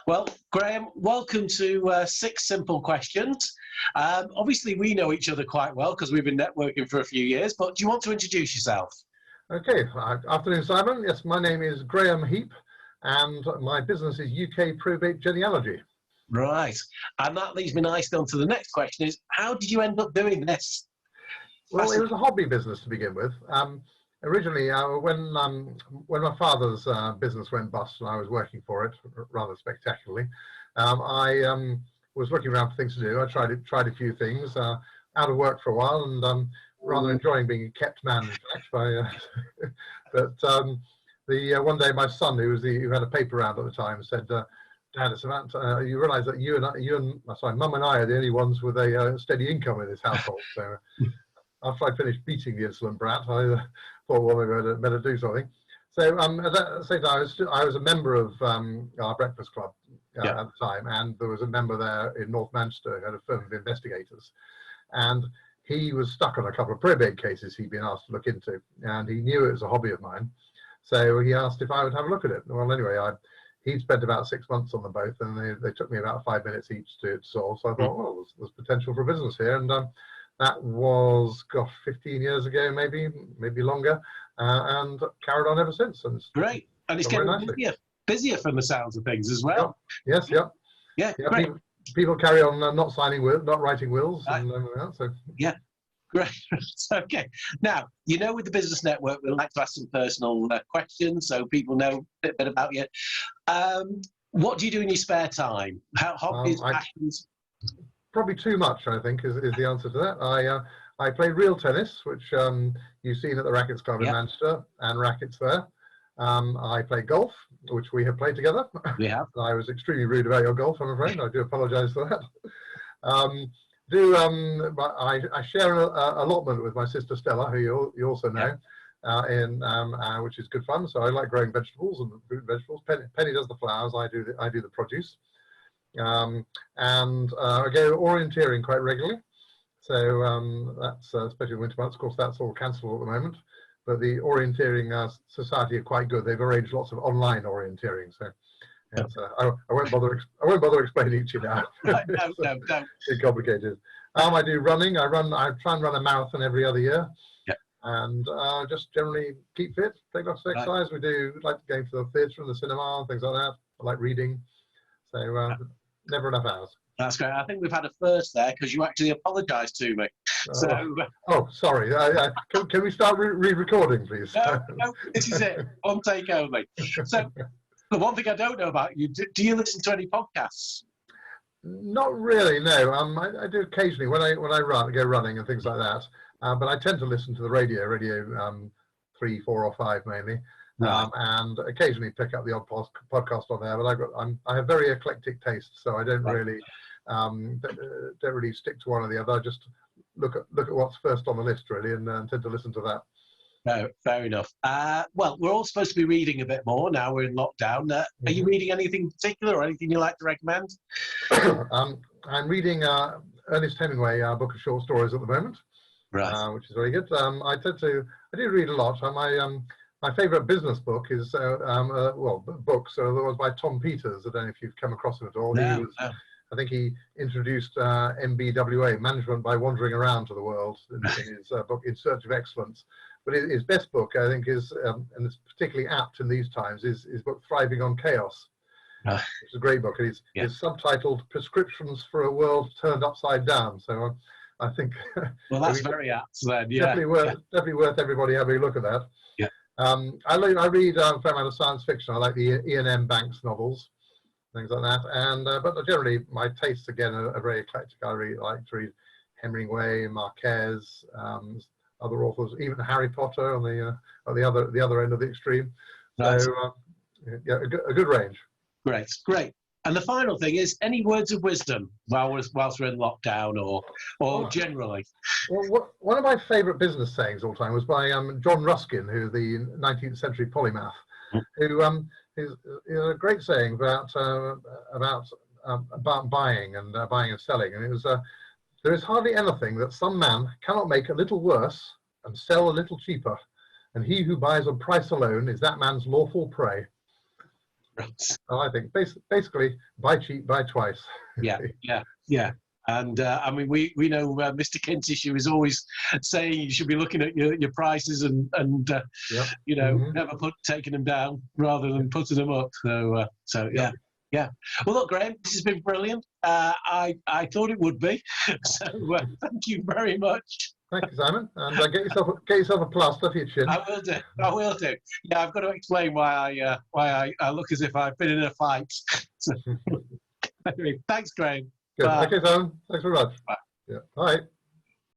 Well, Graham, welcome to Six Simple Questions. Obviously, we know each other quite well because we've been networking for a few years, but do you want to introduce yourself? Okay, afternoon, Simon. Yes, my name is Graham Heap, and my business is UK Probate Genealogy. Right, and that leads me nicely on to the next question is, how did you end up doing this? Well, it was a hobby business to begin with. Originally, when my father's business went bust and I was working for it rather spectacularly, I was looking around for things to do. I tried a few things, out of work for a while, and rather enjoying being a kept man, in fact. But one day, my son, who had a paper round at the time, said, "Dad, it's about you realise that you and Mum and I are the only ones with a steady income in this household." So after I finished beating the insolent brat, I thought, well, maybe I'd better do something. So at the same time, I was a member of our breakfast club at the time, and there was a member there in North Manchester who had a firm of investigators, and he was stuck on a couple of probate cases he'd been asked to look into, and he knew it was a hobby of mine, so he asked if I would have a look at it. Well, anyway, he'd spent about 6 months on them both, and they took me about 5 minutes each to solve. So I thought, well, there's potential for business here, and that was, gosh, 15 years ago, maybe longer, and carried on ever since. And great, and it's getting busier from the sounds of things as well. Yep. Yes, yeah, great. People carry on not writing wills, and that. So yeah. Great. Okay. Now, with the Business Network, we like to ask some personal questions so people know a bit about you. What do you do in your spare time? Hobbies, passions? Probably too much, I think, is the answer to that. I play real tennis, which you've seen at the Rackets Club in Manchester, and rackets there. I play golf, which we have played together. We have. I was extremely rude about your golf, I'm afraid. I do apologise for that. I share an allotment with my sister Stella, who you also know, which is good fun. So I like growing vegetables and fruit and vegetables. Penny does the flowers. I do the produce. And I go orienteering quite regularly. So that's especially in winter months. Of course, that's all cancelled at the moment. But the orienteering society are quite good. They've arranged lots of online orienteering. So I won't bother explaining it to you now. No. It's complicated. I do running. I try and run a marathon every other year. Yeah. And just generally keep fit, take lots of exercise. We like to go to the theatre and the cinema and things like that. I like reading. So never enough hours. That's great. I think we've had a first there because you actually apologised to me. Sorry. Can we start re-recording, please? No, this is it. One take only. So the one thing I don't know about you, do you listen to any podcasts? Not really, no. I do occasionally when I go running and things like that. But I tend to listen to the radio 3, 4, or 5 mainly. And occasionally pick up the odd podcast on there, but I have very eclectic taste, so I don't really stick to one or the other. I just look at what's first on the list really, and tend to listen to that. No, fair enough. Well, we're all supposed to be reading a bit more now. We're in lockdown. Are you reading anything particular, or anything you like to recommend? I'm reading Ernest Hemingway, book of short stories at the moment, which is very good. I do read a lot. My favourite business book is, books are the ones by Tom Peters. I don't know if you've come across him at all. No. I think he introduced MBWA, Management by Wandering Around, to the world in his book In Search of Excellence. But his best book, I think, is, and it's particularly apt in these times, is his book Thriving on Chaos. It's a great book. And it's subtitled Prescriptions for a World Turned Upside Down. So I think... Well, that's very apt then, Definitely worth everybody having a look at that. Yeah. I read a fair amount of science fiction. I like the Ian M. Banks novels, things like that. And but generally, my tastes again are very eclectic. I really like to read Hemingway, Marquez, other authors, even Harry Potter on the other end of the extreme. So a good range. Great. And the final thing is, any words of wisdom whilst we're in lockdown, or generally? Well, one of my favourite business sayings all the time was by John Ruskin, who's the 19th century polymath, who is a great saying about buying and selling, and it was there is hardly anything that some man cannot make a little worse and sell a little cheaper, and he who buys on price alone is that man's lawful prey. I think basically buy cheap, buy twice. Yeah. And I mean, we know Mr. Kentish, who is always saying you should be looking at your prices and Yep. you know, Mhm. never taking them down rather than putting them up. So Yep. yeah. Well, look, Graham, this has been brilliant. I thought it would be. So thank you very much. Thank you, Simon. And get yourself a plaster for your chin. I will do. I will do. Yeah, I've got to explain why I look as if I've been in a fight. So, anyway, thanks, Graham. Good. Bye. Okay, Simon. Thanks very much. Bye. Yeah. Bye.